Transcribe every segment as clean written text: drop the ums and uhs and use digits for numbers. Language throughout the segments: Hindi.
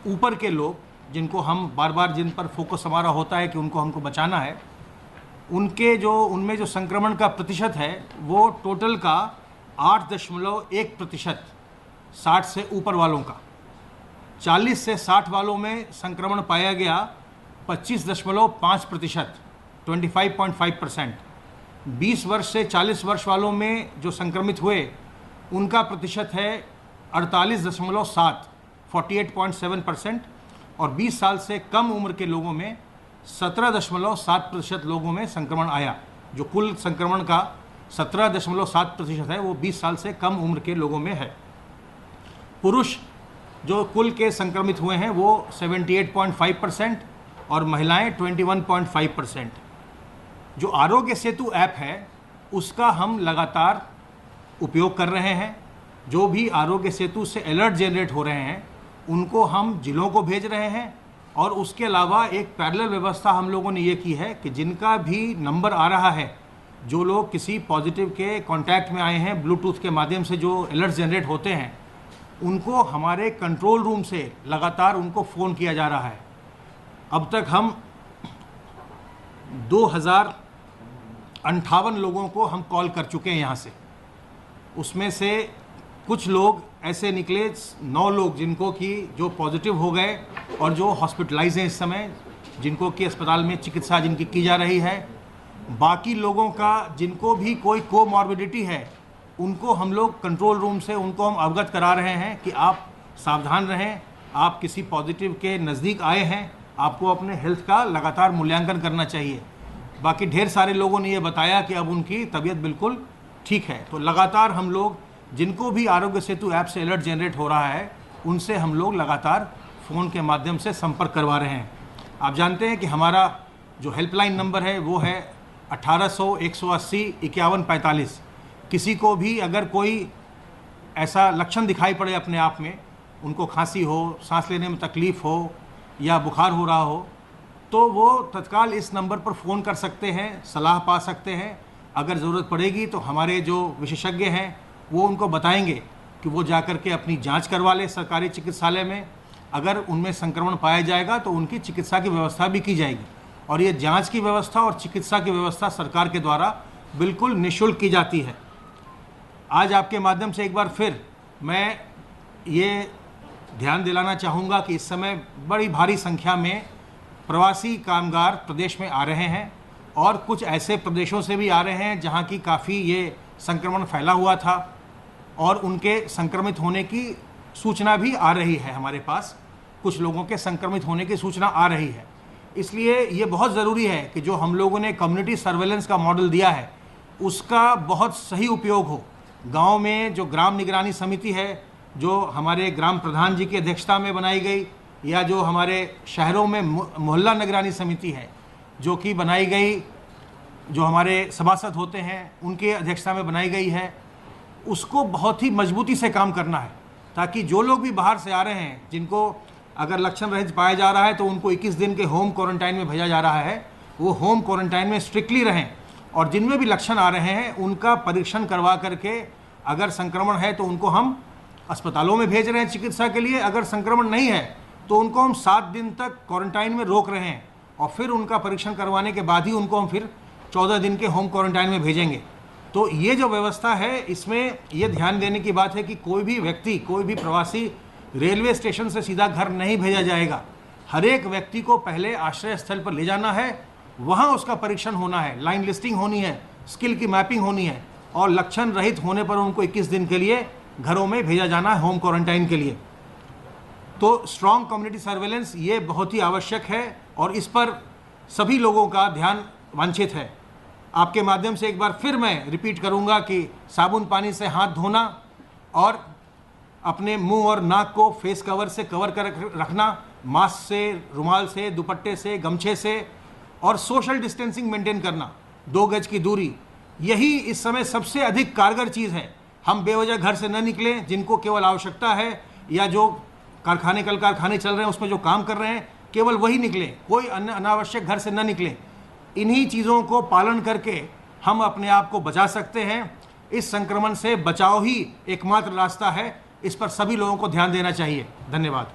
ऊपर के लोग, जिनको हम बार बार जिन पर फोकस हमारा होता है कि उनको हमको बचाना है, उनमें जो संक्रमण का प्रतिशत है वो टोटल का 8.1%, 60 से ऊपर वालों का। 40 से 60 वालों में संक्रमण पाया गया 25.5%, 25.5%। 20 वर्ष से 40 वर्ष वालों में जो संक्रमित हुए उनका प्रतिशत है 48.7, 48.7%। और 20 साल से कम उम्र के लोगों में 17.7% लोगों में संक्रमण आया। जो कुल संक्रमण का 17.7% है वो 20 साल से कम उम्र के लोगों में है। पुरुष जो कुल के संक्रमित हुए हैं वो 78.5% और महिलाएं 21.5%। जो आरोग्य सेतु ऐप है उसका हम लगातार उपयोग कर रहे हैं। जो भी आरोग्य सेतु से अलर्ट जनरेट हो रहे हैं उनको हम जिलों को भेज रहे हैं। और उसके अलावा एक पैरेलल व्यवस्था हम लोगों ने ये की है कि जिनका भी नंबर आ रहा है, जो लोग किसी पॉजिटिव के कांटेक्ट में आए हैं, ब्लूटूथ के माध्यम से जो अलर्ट जनरेट होते हैं, उनको हमारे कंट्रोल रूम से लगातार उनको फ़ोन किया जा रहा है। अब तक हम 2058 लोगों को हम कॉल कर चुके हैं यहाँ से। उसमें से कुछ लोग ऐसे निकले, 9 लोग जिनको कि जो पॉजिटिव हो गए और जो हॉस्पिटलाइज हैं इस समय, जिनको कि अस्पताल में चिकित्सा जिनकी की जा रही है। बाकी लोगों का जिनको भी कोई कोमॉर्बिडिटी है उनको हम लोग कंट्रोल रूम से उनको हम अवगत करा रहे हैं कि आप सावधान रहें, आप किसी पॉजिटिव के नज़दीक आए हैं, आपको अपने हेल्थ का लगातार मूल्यांकन करना चाहिए। बाकी ढेर सारे लोगों ने ये बताया कि अब उनकी तबीयत बिल्कुल ठीक है। तो लगातार हम लोग जिनको भी आरोग्य सेतु ऐप से अलर्ट जनरेट हो रहा है उनसे हम लोग लगातार फ़ोन के माध्यम से संपर्क करवा रहे हैं। आप जानते हैं कि हमारा जो हेल्पलाइन नंबर है वो है 1800-180-5145। किसी को भी अगर कोई ऐसा लक्षण दिखाई पड़े अपने आप में, उनको खांसी हो, सांस लेने में तकलीफ़ हो या बुखार हो रहा हो, तो वो तत्काल इस नंबर पर फ़ोन कर सकते हैं, सलाह पा सकते हैं। अगर ज़रूरत पड़ेगी तो हमारे जो विशेषज्ञ हैं वो उनको बताएंगे कि वो जाकर के अपनी जांच करवा ले सरकारी चिकित्सालय में। अगर उनमें संक्रमण पाया जाएगा तो उनकी चिकित्सा की व्यवस्था भी की जाएगी। और ये जांच की व्यवस्था और चिकित्सा की व्यवस्था सरकार के द्वारा बिल्कुल निःशुल्क की जाती है। आज आपके माध्यम से एक बार फिर मैं ये ध्यान दिलाना चाहूँगा कि इस समय बड़ी भारी संख्या में प्रवासी कामगार प्रदेश में आ रहे हैं और कुछ ऐसे प्रदेशों से भी आ रहे हैं जहाँ की काफ़ी ये संक्रमण फैला हुआ था और उनके संक्रमित होने की सूचना भी आ रही है। हमारे पास कुछ लोगों के संक्रमित होने की सूचना आ रही है। इसलिए ये बहुत ज़रूरी है कि जो हम लोगों ने कम्युनिटी सर्वेलेंस का मॉडल दिया है उसका बहुत सही उपयोग हो। गांव में जो ग्राम निगरानी समिति है, जो हमारे ग्राम प्रधान जी की अध्यक्षता में बनाई गई, या जो हमारे शहरों में मोहल्ला निगरानी समिति है जो कि बनाई गई, जो हमारे सभासद होते हैं उनके अध्यक्षता में बनाई गई है, उसको बहुत ही मजबूती से काम करना है ताकि जो लोग भी बाहर से आ रहे हैं, जिनको अगर लक्षण रहित पाया जा रहा है तो उनको 21 दिन के होम क्वारंटाइन में भेजा जा रहा है, वो होम क्वारंटाइन में स्ट्रिक्टली रहें। और जिनमें भी लक्षण आ रहे हैं उनका परीक्षण करवा करके अगर संक्रमण है तो उनको हम अस्पतालों में भेज रहे हैं चिकित्सा के लिए। अगर संक्रमण नहीं है तो उनको हम 7 दिन तक क्वारंटाइन में रोक रहे हैं और फिर उनका परीक्षण करवाने के बाद ही उनको हम फिर 14 दिन के होम क्वारंटाइन में भेजेंगे। तो ये जो व्यवस्था है इसमें ये ध्यान देने की बात है कि कोई भी व्यक्ति, कोई भी प्रवासी रेलवे स्टेशन से सीधा घर नहीं भेजा जाएगा। हर एक व्यक्ति को पहले आश्रय स्थल पर ले जाना है, वहाँ उसका परीक्षण होना है, लाइन लिस्टिंग होनी है, स्किल की मैपिंग होनी है और लक्षण रहित होने पर उनको 21 दिन के लिए घरों में भेजा जाना है होम क्वारंटाइन के लिए। तो स्ट्रॉन्ग कम्युनिटी सर्वेलेंस ये बहुत ही आवश्यक है और इस पर सभी लोगों का ध्यान वांछित है। आपके माध्यम से एक बार फिर मैं रिपीट करूंगा कि साबुन पानी से हाथ धोना और अपने मुंह और नाक को फेस कवर से कवर कर रखना, मास्क से, रुमाल से, दुपट्टे से, गमछे से, और सोशल डिस्टेंसिंग मेंटेन करना, 2 गज की दूरी, यही इस समय सबसे अधिक कारगर चीज़ है। हम बेवजह घर से न निकलें, जिनको केवल आवश्यकता है या जो कारखाने कल कारखाने चल रहे हैं उसमें जो काम कर रहे हैं केवल वही निकलें, कोई अन्य अनावश्यक घर से न निकलें। इन्हीं चीज़ों को पालन करके हम अपने आप को बचा सकते हैं। इस संक्रमण से बचाव ही एकमात्र रास्ता है। इस पर सभी लोगों को ध्यान देना चाहिए। धन्यवाद।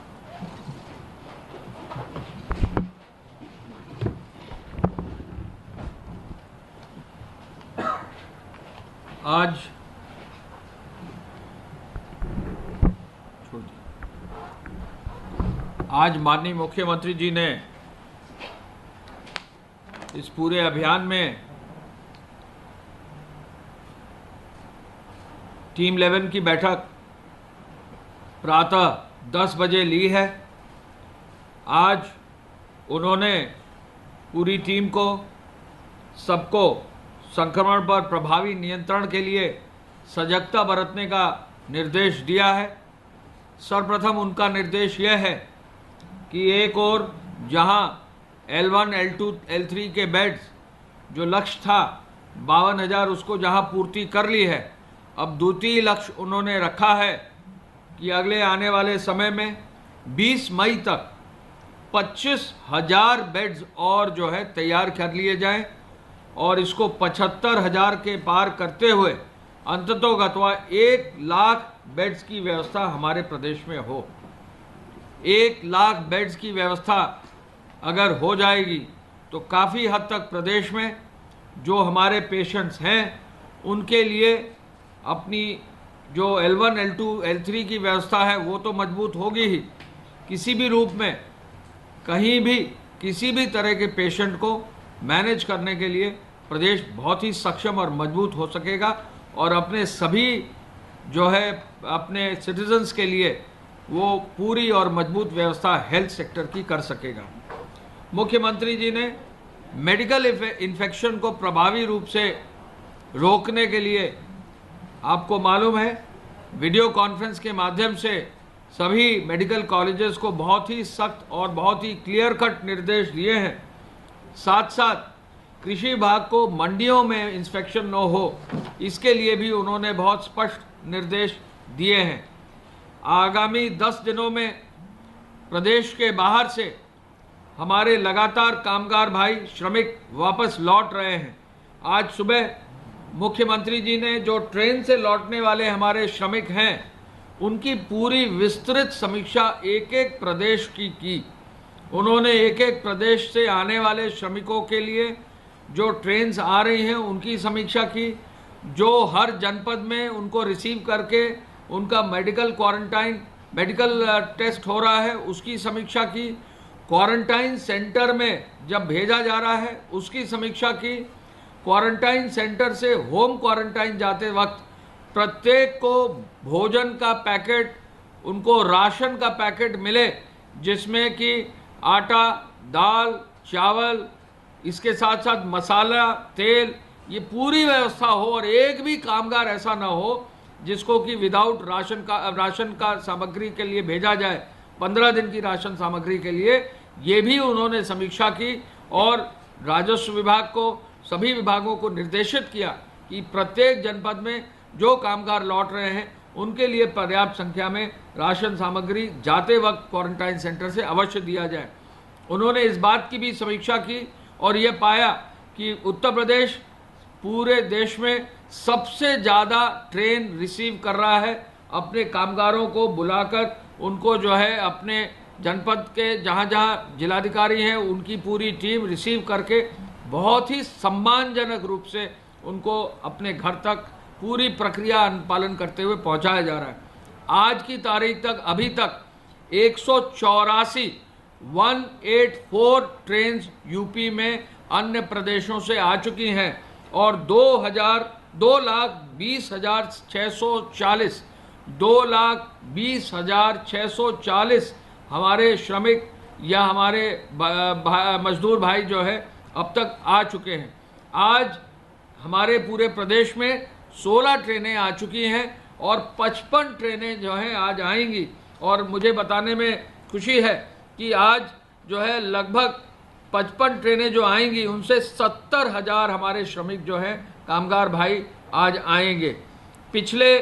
आज माननीय मुख्यमंत्री जी ने इस पूरे अभियान में टीम 11 की बैठक प्रातः 10 बजे ली है। आज उन्होंने पूरी टीम को, सबको संक्रमण पर प्रभावी नियंत्रण के लिए सजगता बरतने का निर्देश दिया है। सर्वप्रथम उनका निर्देश यह है कि एक और जहां L1, L2, L3 के बेड्स जो लक्ष्य था 52,000 उसको जहां पूर्ति कर ली है, अब द्वितीय लक्ष्य उन्होंने रखा है कि अगले आने वाले समय में 20 मई तक 25,000 बेड्स और जो है तैयार कर लिए जाएं और इसको 75,000 के पार करते हुए अंततोगत्वा 1 लाख बेड्स की व्यवस्था हमारे प्रदेश में हो। 1 लाख बेड्स की व्यवस्था अगर हो जाएगी तो काफ़ी हद तक प्रदेश में जो हमारे पेशेंट्स हैं उनके लिए अपनी जो L1, L2, L3 की व्यवस्था है वो तो मजबूत होगी ही, किसी भी रूप में कहीं भी किसी भी तरह के पेशेंट को मैनेज करने के लिए प्रदेश बहुत ही सक्षम और मजबूत हो सकेगा और अपने सभी जो है अपने सिटीजन्स के लिए वो पूरी और मजबूत व्यवस्था हेल्थ सेक्टर की कर सकेगा। मुख्यमंत्री जी ने मेडिकल इन्फेक्शन को प्रभावी रूप से रोकने के लिए, आपको मालूम है, वीडियो कॉन्फ्रेंस के माध्यम से सभी मेडिकल कॉलेजेस को बहुत ही सख्त और बहुत ही क्लियर कट निर्देश दिए हैं। साथ साथ कृषि विभाग को मंडियों में इंस्पेक्शन न हो, इसके लिए भी उन्होंने बहुत स्पष्ट निर्देश दिए हैं। आगामी 10 दिनों में प्रदेश के बाहर से हमारे लगातार कामगार भाई श्रमिक वापस लौट रहे हैं। आज सुबह मुख्यमंत्री जी ने जो ट्रेन से लौटने वाले हमारे श्रमिक हैं उनकी पूरी विस्तृत समीक्षा एक एक प्रदेश की। उन्होंने एक एक प्रदेश से आने वाले श्रमिकों के लिए जो ट्रेन्स आ रही हैं उनकी समीक्षा की, जो हर जनपद में उनको रिसीव करके उनका मेडिकल टेस्ट हो रहा है उसकी समीक्षा की, क्वारंटाइन सेंटर में जब भेजा जा रहा है उसकी समीक्षा की, क्वारंटाइन सेंटर से होम क्वारंटाइन जाते वक्त प्रत्येक को भोजन का पैकेट, उनको राशन का पैकेट मिले जिसमें कि आटा, दाल, चावल, इसके साथ साथ मसाला, तेल, ये पूरी व्यवस्था हो और एक भी कामगार ऐसा ना हो जिसको कि विदाउट राशन का सामग्री के लिए भेजा जाए, 15 दिन की राशन सामग्री के लिए। ये भी उन्होंने समीक्षा की और राजस्व विभाग को, सभी विभागों को निर्देशित किया कि प्रत्येक जनपद में जो कामगार लौट रहे हैं उनके लिए पर्याप्त संख्या में राशन सामग्री जाते वक्त क्वारंटाइन सेंटर से अवश्य दिया जाए। उन्होंने इस बात की भी समीक्षा की और ये पाया कि उत्तर प्रदेश पूरे देश में सबसे ज़्यादा ट्रेन रिसीव कर रहा है, अपने कामगारों को बुलाकर उनको जो है अपने जनपद के जहाँ जहाँ जिलाधिकारी हैं उनकी पूरी टीम रिसीव करके बहुत ही सम्मानजनक रूप से उनको अपने घर तक पूरी प्रक्रिया अनुपालन करते हुए पहुँचाया जा रहा है। आज की तारीख तक अभी तक 184 ट्रेन यूपी में अन्य प्रदेशों से आ चुकी हैं और 2,20,640 हमारे श्रमिक या हमारे मजदूर भाई जो है अब तक आ चुके हैं। आज हमारे पूरे प्रदेश में 16 ट्रेनें आ चुकी हैं और 55 ट्रेनें जो हैं आज आएंगी और मुझे बताने में खुशी है कि आज जो है लगभग 55 ट्रेनें जो आएंगी उनसे 70,000 हमारे श्रमिक जो हैं कामगार भाई आज आएंगे। पिछले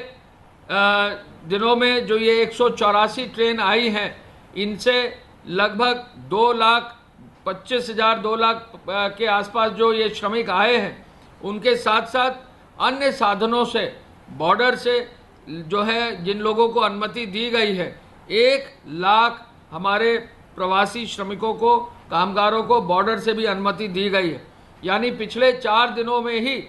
दिनों में जो ये 184 ट्रेन आई हैं इनसे लगभग 2,25,000 2 लाख के आसपास जो ये श्रमिक आए हैं, उनके साथ साथ अन्य साधनों से बॉर्डर से जो है जिन लोगों को अनुमति दी गई है, 1 लाख हमारे प्रवासी श्रमिकों को, कामगारों को बॉर्डर से भी अनुमति दी गई है। यानी पिछले 4 दिनों में ही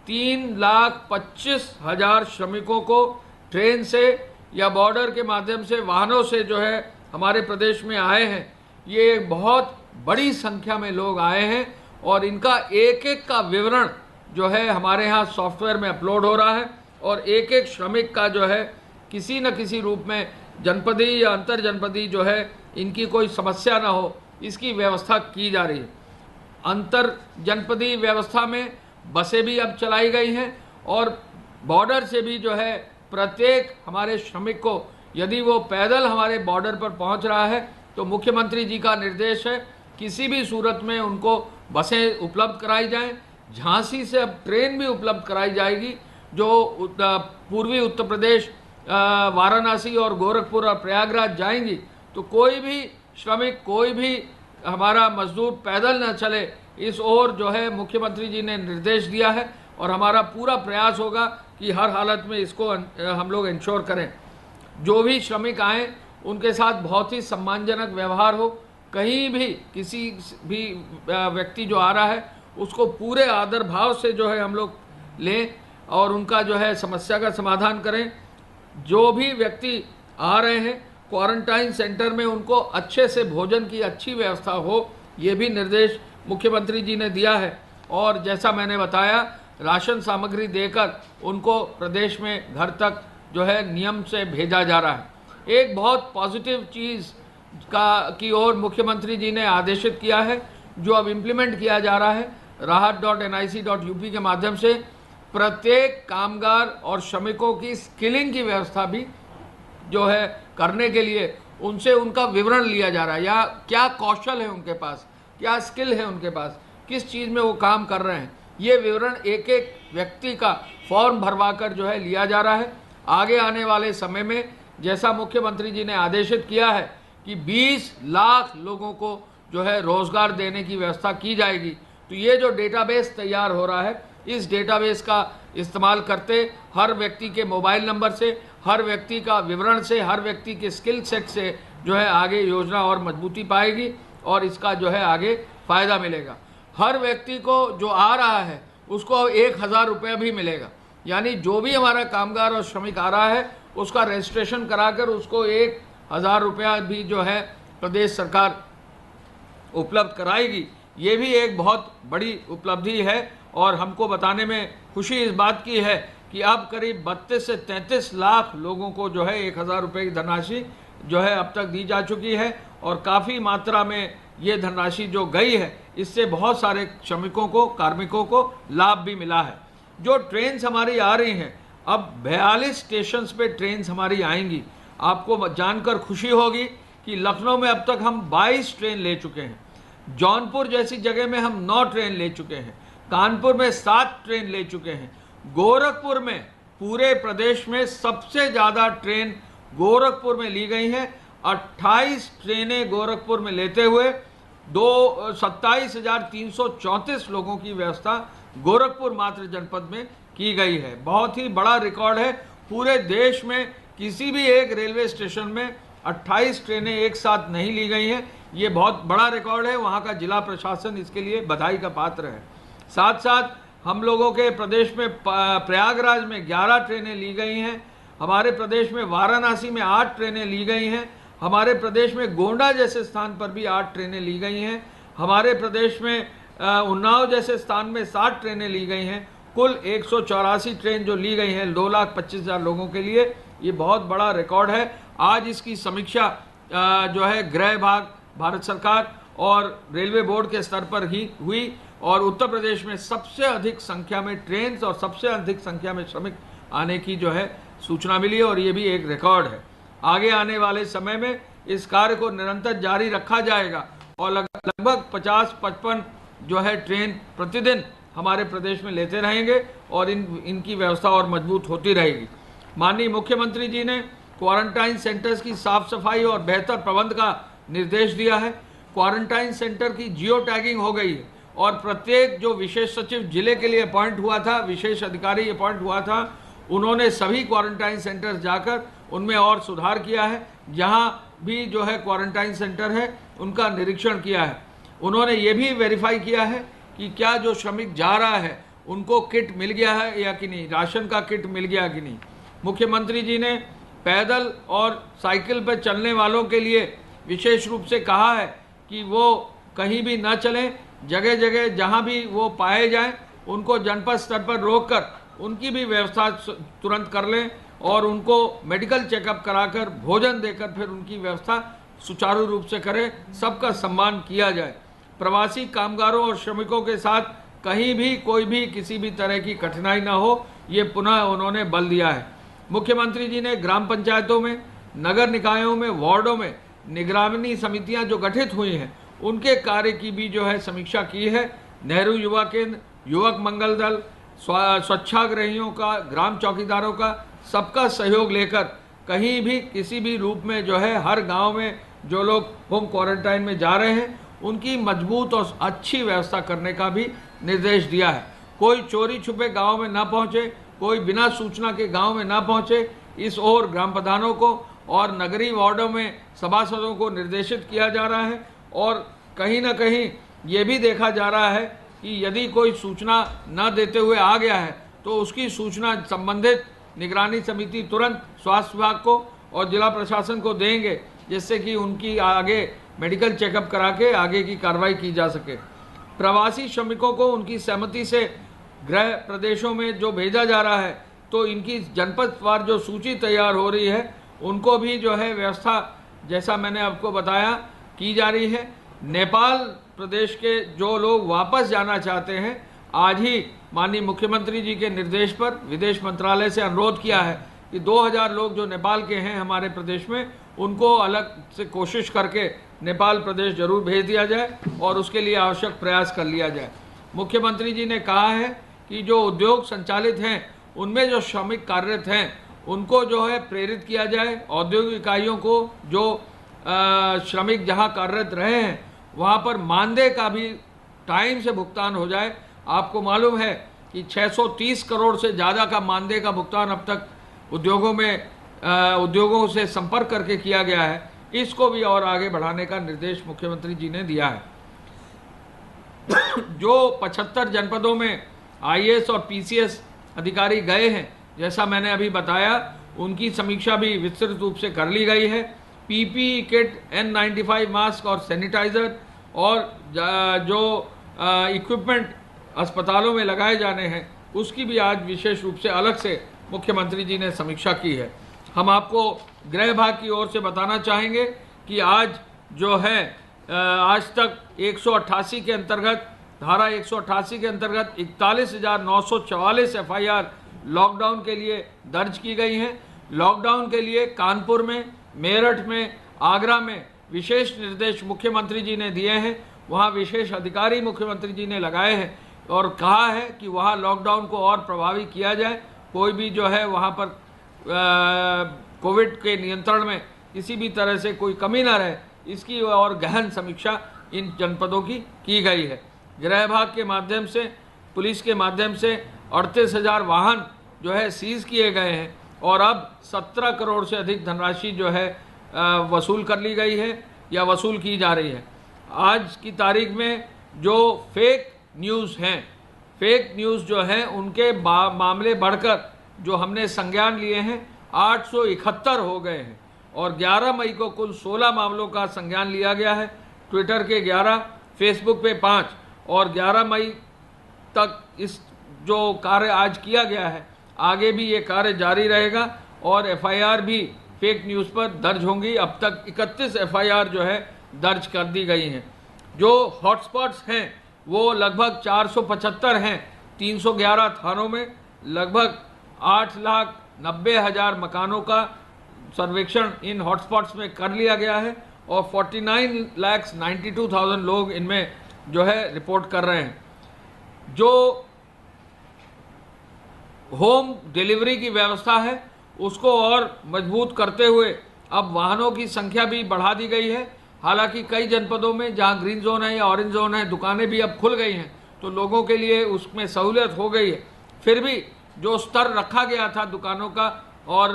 3,25,000 श्रमिकों को ट्रेन से या बॉर्डर के माध्यम से वाहनों से जो है हमारे प्रदेश में आए हैं। ये बहुत बड़ी संख्या में लोग आए हैं और इनका एक एक का विवरण जो है हमारे यहाँ सॉफ्टवेयर में अपलोड हो रहा है और एक एक श्रमिक का जो है किसी न किसी रूप में जनपदीय या अंतर जनपदीय जो है इनकी कोई समस्या ना हो, इसकी व्यवस्था की जा रही है। अंतर जनपदीय व्यवस्था में बसें भी अब चलाई गई हैं और बॉर्डर से भी जो है प्रत्येक हमारे श्रमिक को यदि वो पैदल हमारे बॉर्डर पर पहुंच रहा है तो मुख्यमंत्री जी का निर्देश है किसी भी सूरत में उनको बसें उपलब्ध कराई जाएं। झांसी से अब ट्रेन भी उपलब्ध कराई जाएगी जो पूर्वी उत्तर प्रदेश वाराणसी और गोरखपुर और प्रयागराज जाएंगी। तो कोई भी श्रमिक, कोई भी हमारा मजदूर पैदल न चले, इस ओर जो है मुख्यमंत्री जी ने निर्देश दिया है और हमारा पूरा प्रयास होगा कि हर हालत में इसको हम लोग इंश्योर करें। जो भी श्रमिक आएँ उनके साथ बहुत ही सम्मानजनक व्यवहार हो। कहीं भी किसी भी व्यक्ति जो आ रहा है उसको पूरे आदर भाव से जो है हम लोग लें और उनका जो है समस्या का समाधान करें। जो भी व्यक्ति आ रहे हैं क्वारंटाइन सेंटर में उनको अच्छे से भोजन की अच्छी व्यवस्था हो, ये भी निर्देश मुख्यमंत्री जी ने दिया है। और जैसा मैंने बताया, राशन सामग्री देकर उनको प्रदेश में घर तक जो है नियम से भेजा जा रहा है। एक बहुत पॉजिटिव चीज़ की ओर मुख्यमंत्री जी ने आदेशित किया है जो अब इम्प्लीमेंट किया जा रहा है। rahat.nic.up के माध्यम से प्रत्येक कामगार और श्रमिकों की स्किलिंग की व्यवस्था भी जो है करने के लिए उनसे उनका विवरण लिया जा रहा है, या क्या कौशल है उनके पास, क्या स्किल है उनके पास, किस चीज़ में वो काम कर रहे हैं, ये विवरण एक एक व्यक्ति का फॉर्म भरवा कर जो है लिया जा रहा है। आगे आने वाले समय में जैसा मुख्यमंत्री जी ने आदेशित किया है कि 20 लाख लोगों को जो है रोजगार देने की व्यवस्था की जाएगी। तो ये जो डेटाबेस तैयार हो रहा है, इस डेटाबेस का इस्तेमाल करते हर व्यक्ति के मोबाइल नंबर से, हर व्यक्ति का विवरण से, हर व्यक्ति के स्किल सेट से जो है आगे योजना और मजबूती पाएगी और इसका जो है आगे फ़ायदा मिलेगा। हर व्यक्ति को जो आ रहा है उसको 1,000 रुपये भी मिलेगा, यानी जो भी हमारा कामगार और श्रमिक आ रहा है उसका रजिस्ट्रेशन कराकर उसको 1,000 रुपया भी जो है प्रदेश सरकार उपलब्ध कराएगी। ये भी एक बहुत बड़ी उपलब्धि है और हमको बताने में खुशी इस बात की है कि अब करीब 32 से 33 लाख लोगों को जो है 1,000 रुपये की धनराशि जो है अब तक दी जा चुकी है और काफ़ी मात्रा में ये धनराशि जो गई है इससे बहुत सारे श्रमिकों को, कार्मिकों को लाभ भी मिला है। जो ट्रेन्स हमारी आ रही हैं, अब 42 स्टेशन पे ट्रेन्स हमारी आएंगी। आपको जानकर खुशी होगी कि लखनऊ में अब तक हम 22 ट्रेन ले चुके हैं, जौनपुर जैसी जगह में हम 9 ट्रेन ले चुके हैं, कानपुर में 7 ट्रेन ले चुके हैं, गोरखपुर में पूरे प्रदेश में सबसे ज़्यादा ट्रेन गोरखपुर में ली गई हैं। 28 ट्रेनें गोरखपुर में लेते हुए 27,334 लोगों की व्यवस्था गोरखपुर मात्र जनपद में की गई है। बहुत ही बड़ा रिकॉर्ड है। पूरे देश में किसी भी एक रेलवे स्टेशन में 28 ट्रेनें एक साथ नहीं ली गई हैं। ये बहुत बड़ा रिकॉर्ड है। वहाँ का जिला प्रशासन इसके लिए बधाई का पात्र है। साथ साथ हम लोगों के प्रदेश में प्रयागराज में 11 ट्रेनें ली गई हैं। हमारे प्रदेश में वाराणसी में 8 ट्रेनें ली गई हैं। हमारे प्रदेश में गोंडा जैसे स्थान पर भी 8 ट्रेनें ली गई हैं। हमारे प्रदेश में उन्नाव जैसे स्थान में 7 ट्रेनें ली गई हैं। कुल 184 ट्रेन जो ली गई हैं 2,25,000 लोगों के लिए, ये बहुत बड़ा रिकॉर्ड है। आज इसकी समीक्षा जो है गृह विभाग, भारत सरकार और रेलवे बोर्ड के स्तर पर ही हुई और उत्तर प्रदेश में सबसे अधिक संख्या में ट्रेन और सबसे अधिक संख्या में श्रमिक आने की जो है सूचना मिली और ये भी एक रिकॉर्ड है। आगे आने वाले समय में इस कार्य को निरंतर जारी रखा जाएगा और लगभग 50-55 जो है ट्रेन प्रतिदिन हमारे प्रदेश में लेते रहेंगे और इनकी व्यवस्था और मजबूत होती रहेगी। माननीय मुख्यमंत्री जी ने क्वारंटाइन सेंटर्स की साफ सफाई और बेहतर प्रबंध का निर्देश दिया है। क्वारंटाइन सेंटर की जियो टैगिंग हो गई है और प्रत्येक जो विशेष सचिव जिले के लिए अपॉइंट हुआ था, विशेष अधिकारी अपॉइंट हुआ था, उन्होंने सभी क्वारंटाइन सेंटर्स जाकर उनमें और सुधार किया है। जहाँ भी जो है क्वारंटाइन सेंटर है उनका निरीक्षण किया है। उन्होंने ये भी वेरीफाई किया है कि क्या जो श्रमिक जा रहा है उनको किट मिल गया है या कि नहीं, राशन का किट मिल गया कि नहीं। मुख्यमंत्री जी ने पैदल और साइकिल पर चलने वालों के लिए विशेष रूप से कहा है कि वो कहीं भी ना चलें, जगह जगह जहां भी वो पाए जाएं उनको जनपद स्तर पर रोककर उनकी भी व्यवस्था तुरंत कर लें और उनको मेडिकल चेकअप कराकर भोजन देकर फिर उनकी व्यवस्था सुचारू रूप से करें। सबका सम्मान किया जाए। प्रवासी कामगारों और श्रमिकों के साथ कहीं भी कोई भी किसी भी तरह की कठिनाई ना हो, ये पुनः उन्होंने बल दिया है। मुख्यमंत्री जी ने ग्राम पंचायतों में, नगर निकायों में, वार्डों में निगरानी समितियां जो गठित हुई हैं उनके कार्य की भी जो है समीक्षा की है। नेहरू युवा केंद्र, युवक मंगल दल, स्वच्छाग्रहियों का, ग्राम चौकीदारों का सबका सहयोग लेकर कहीं भी किसी भी रूप में जो है हर गांव में जो लोग होम क्वारंटाइन में जा रहे हैं उनकी मजबूत और अच्छी व्यवस्था करने का भी निर्देश दिया है। कोई चोरी छुपे गांव में ना पहुंचे, कोई बिना सूचना के गांव में ना पहुंचे, इस ओर ग्राम प्रधानों को और नगरीय वार्डों में सभासदों को निर्देशित किया जा रहा है। और कहीं ना कहीं ये भी देखा जा रहा है कि यदि कोई सूचना न देते हुए आ गया है तो उसकी सूचना संबंधित निगरानी समिति तुरंत स्वास्थ्य विभाग को और जिला प्रशासन को देंगे, जिससे कि उनकी आगे मेडिकल चेकअप करा के आगे की कार्रवाई की जा सके। प्रवासी श्रमिकों को उनकी सहमति से गृह प्रदेशों में जो भेजा जा रहा है तो इनकी जनपदवार जो सूची तैयार हो रही है उनको भी जो है व्यवस्था जैसा मैंने आपको बताया की जा रही है। नेपाल प्रदेश के जो लोग वापस जाना चाहते हैं, आज ही माननीय मुख्यमंत्री जी के निर्देश पर विदेश मंत्रालय से अनुरोध किया है कि 2000 लोग जो नेपाल के हैं हमारे प्रदेश में, उनको अलग से कोशिश करके नेपाल प्रदेश जरूर भेज दिया जाए और उसके लिए आवश्यक प्रयास कर लिया जाए। मुख्यमंत्री जी ने कहा है कि जो उद्योग संचालित हैं उनमें जो श्रमिक कार्यरत हैं उनको जो है प्रेरित किया जाए। औद्योगिक इकाइयों को जो श्रमिक जहां कार्यरत रहे हैं वहां पर मानदेय का भी टाइम से भुगतान हो जाए। आपको मालूम है कि 630 करोड़ से ज़्यादा का मानदेय का भुगतान अब तक उद्योगों से संपर्क करके किया गया है। इसको भी और आगे बढ़ाने का निर्देश मुख्यमंत्री जी ने दिया है। जो 75 जनपदों में आईएएस और पीसीएस अधिकारी गए हैं, जैसा मैंने अभी बताया, उनकी समीक्षा भी विस्तृत रूप से कर ली गई है। पीपीई किट, N95 मास्क और सैनिटाइजर और जो इक्विपमेंट अस्पतालों में लगाए जाने हैं उसकी भी आज विशेष रूप से अलग से मुख्यमंत्री जी ने समीक्षा की है। हम आपको गृह विभाग की ओर से बताना चाहेंगे कि आज जो है आज तक 188 के अंतर्गत, धारा 188 के अंतर्गत 41,944 FIR लॉकडाउन के लिए दर्ज की गई हैं। लॉकडाउन के लिए कानपुर में, मेरठ में, आगरा में विशेष निर्देश मुख्यमंत्री जी ने दिए हैं। वहाँ विशेष अधिकारी मुख्यमंत्री जी ने लगाए हैं और कहा है कि वहाँ लॉकडाउन को और प्रभावी किया जाए। कोई भी जो है वहाँ पर कोविड के नियंत्रण में किसी भी तरह से कोई कमी ना रहे, इसकी और गहन समीक्षा इन जनपदों की गई है। गृह विभाग के माध्यम से, पुलिस के माध्यम से 38,000 वाहन जो है सीज किए गए हैं और अब 17 करोड़ से अधिक धनराशि जो है वसूल कर ली गई है या वसूल की जा रही है। आज की तारीख में जो फेक न्यूज़ हैं, फेक न्यूज़ जो हैं उनके मामले बढ़कर जो हमने संज्ञान लिए हैं 871 हो गए हैं और 11 मई को कुल 16 मामलों का संज्ञान लिया गया है। ट्विटर के 11, फेसबुक पे 5 और 11 मई तक इस जो कार्य आज किया गया है आगे भी ये कार्य जारी रहेगा और FIR भी फेक न्यूज़ पर दर्ज होंगी। अब तक 31 FIR जो है दर्ज कर दी गई हैं। जो हॉटस्पॉट्स हैं वो लगभग 475 हैं। 311 थानों में लगभग 8,90,000 मकानों का सर्वेक्षण इन हॉटस्पॉट्स में कर लिया गया है और 49,92,000 लोग इनमें जो है रिपोर्ट कर रहे हैं। जो होम डिलीवरी की व्यवस्था है उसको और मजबूत करते हुए अब वाहनों की संख्या भी बढ़ा दी गई है। हालांकि कई जनपदों में जहां ग्रीन जोन है या ऑरेंज जोन है, दुकानें भी अब खुल गई हैं तो लोगों के लिए उसमें सहूलियत हो गई है। फिर भी जो स्तर रखा गया था दुकानों का और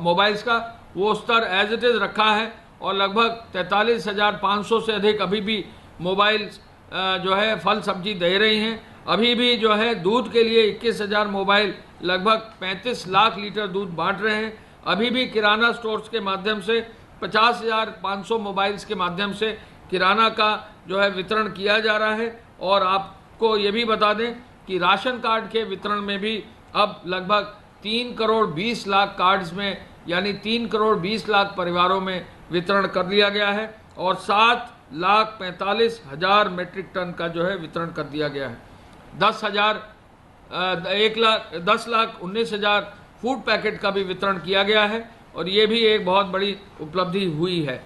मोबाइल्स का, वो स्तर एज इट इज़ रखा है और लगभग 43,500 से अधिक अभी भी मोबाइल्स जो है फल सब्जी दे रही हैं। अभी भी जो है दूध के लिए 21,000 मोबाइल लगभग 35 लाख लीटर दूध बांट रहे हैं। अभी भी किराना स्टोर्स के माध्यम से 50,500 मोबाइल्स के माध्यम से किराना का जो है वितरण किया जा रहा है। और आपको ये भी बता दें कि राशन कार्ड के वितरण में भी अब लगभग 3 करोड़ 20 लाख कार्ड्स में, यानी 3 करोड़ 20 लाख परिवारों में वितरण कर लिया गया है और 7,45,000 मेट्रिक टन का जो है वितरण कर दिया गया है। 10,19,000 फूड पैकेट का भी वितरण किया गया है और ये भी एक बहुत बड़ी उपलब्धि हुई है।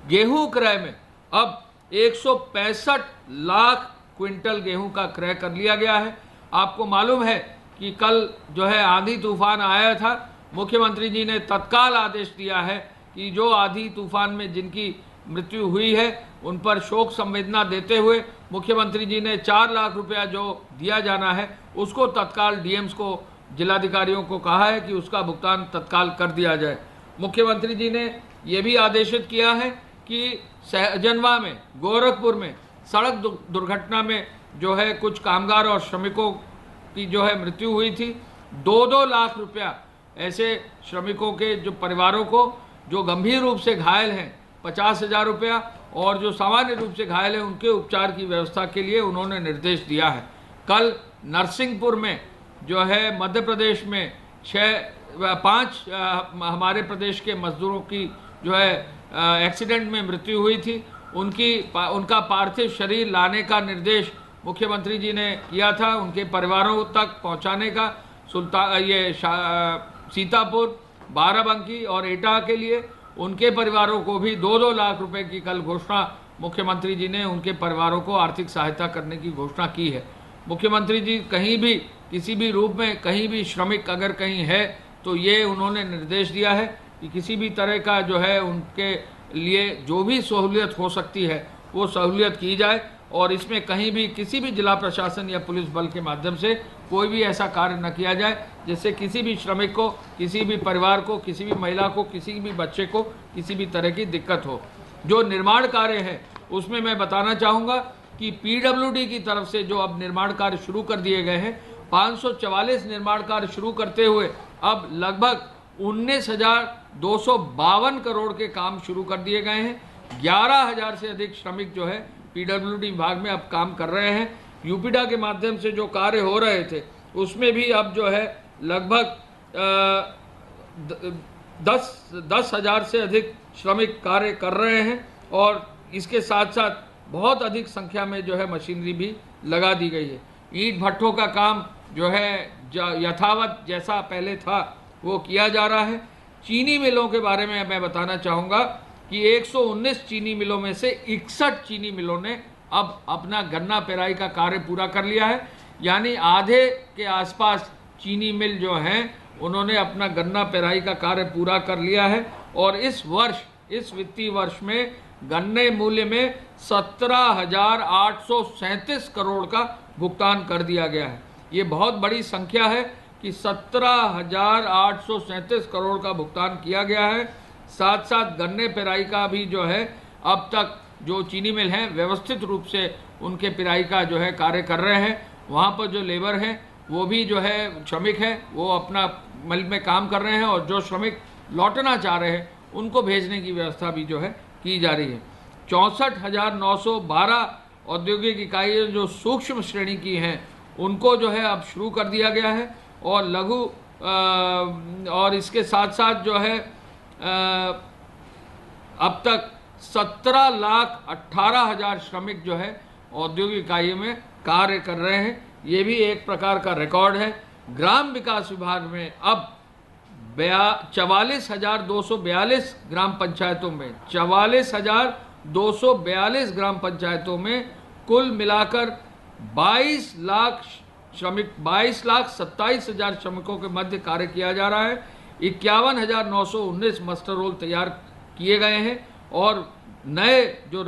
गेहूं क्रय में अब 165 लाख क्विंटल गेहूं का क्रय कर लिया गया है। आपको मालूम है कि कल जो है आंधी तूफान आया था, मुख्यमंत्री जी ने तत्काल आदेश दिया है कि जो आंधी तूफान में जिनकी मृत्यु हुई है उन पर शोक संवेदना देते हुए मुख्यमंत्री जी ने 4 लाख रुपया जो दिया जाना है उसको तत्काल डीएम्स को, जिलाधिकारियों को कहा है कि उसका भुगतान तत्काल कर दिया जाए। मुख्यमंत्री जी ने यह भी आदेशित किया है कि सहजनवा में, गोरखपुर में सड़क दुर्घटना में जो है कुछ कामगार और श्रमिकों की जो है मृत्यु हुई थी, 2-2 लाख रुपया ऐसे श्रमिकों के जो परिवारों को जो गंभीर रूप से घायल हैं 50,000 रुपया और जो सामान्य रूप से घायल हैं उनके उपचार की व्यवस्था के लिए उन्होंने निर्देश दिया है। कल नरसिंहपुर में जो है मध्य प्रदेश में 5 हमारे प्रदेश के मजदूरों की जो है एक्सीडेंट में मृत्यु हुई थी, उनका पार्थिव शरीर लाने का निर्देश मुख्यमंत्री जी ने किया था, उनके परिवारों तक पहुंचाने का। सीतापुर, बाराबंकी और एटा के लिए उनके परिवारों को भी 2-2 लाख रुपए की कल घोषणा मुख्यमंत्री जी ने उनके परिवारों को आर्थिक सहायता करने की घोषणा की है। मुख्यमंत्री जी कहीं भी किसी भी रूप में कहीं भी श्रमिक अगर कहीं है तो ये उन्होंने निर्देश दिया है कि किसी भी तरह का जो है उनके लिए जो भी सहूलियत हो सकती है वो सहूलियत की जाए और इसमें कहीं भी किसी भी जिला प्रशासन या पुलिस बल के माध्यम से कोई भी ऐसा कार्य न किया जाए जिससे किसी भी श्रमिक को, किसी भी परिवार को, किसी भी महिला को, किसी भी बच्चे को किसी भी तरह की दिक्कत हो। जो निर्माण कार्य है उसमें मैं बताना चाहूँगा कि पीडब्ल्यूडी की तरफ से जो अब निर्माण कार्य शुरू कर दिए गए हैं, 544 निर्माण कार्य शुरू करते हुए अब लगभग 19,252 करोड़ के काम शुरू कर दिए गए हैं। 11,000 से अधिक श्रमिक जो है पीडब्ल्यूडी विभाग में अब काम कर रहे हैं। यूपीडा के माध्यम से जो कार्य हो रहे थे उसमें भी अब जो है लगभग 10,000 से अधिक श्रमिक कार्य कर रहे हैं और इसके साथ साथ बहुत अधिक संख्या में जो है मशीनरी भी लगा दी गई है। ईंट भट्ठों का काम जो है यथावत जैसा पहले था वो किया जा रहा है। चीनी मिलों के बारे में मैं बताना चाहूँगा कि 119 चीनी मिलों में से 61 चीनी मिलों ने अब अपना गन्ना पेराई का कार्य पूरा कर लिया है, यानी आधे के आसपास चीनी मिल जो हैं उन्होंने अपना गन्ना पेराई का कार्य पूरा कर लिया है और इस वित्तीय वर्ष में गन्ने मूल्य में 17,837 करोड़ का भुगतान कर दिया गया है। ये बहुत बड़ी संख्या है कि 17,837 करोड़ का भुगतान किया गया है। साथ साथ गन्ने पेराई का भी जो है अब तक जो चीनी मिल हैं व्यवस्थित रूप से उनके पेराई का जो है कार्य कर रहे हैं। वहाँ पर जो लेबर हैं वो भी जो है श्रमिक हैं वो अपना मिल में काम कर रहे हैं और जो श्रमिक लौटना चाह रहे हैं उनको भेजने की व्यवस्था भी जो है की जा रही है। 64,912 औद्योगिक इकाइयाँ जो सूक्ष्म श्रेणी की हैं उनको जो है अब शुरू कर दिया गया है और लघु और इसके साथ साथ जो है अब तक 17,18,000 श्रमिक जो है औद्योगिक इकाइयों में कार्य कर रहे हैं। ये भी एक प्रकार का रिकॉर्ड है। ग्राम विकास विभाग में अब 44,242 ग्राम पंचायतों में 44,242 ग्राम पंचायतों में कुल मिलाकर 22,27,000 श्रमिकों के मध्य कार्य किया जा रहा है। 51,919 मास्टर रोल तैयार किए गए हैं और नए जो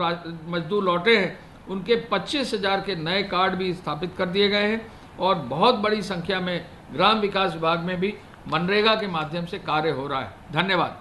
मजदूर लौटे हैं उनके 25,000 के नए कार्ड भी स्थापित कर दिए गए हैं और बहुत बड़ी संख्या में ग्राम विकास विभाग में भी मनरेगा के माध्यम से कार्य हो रहा है। धन्यवाद।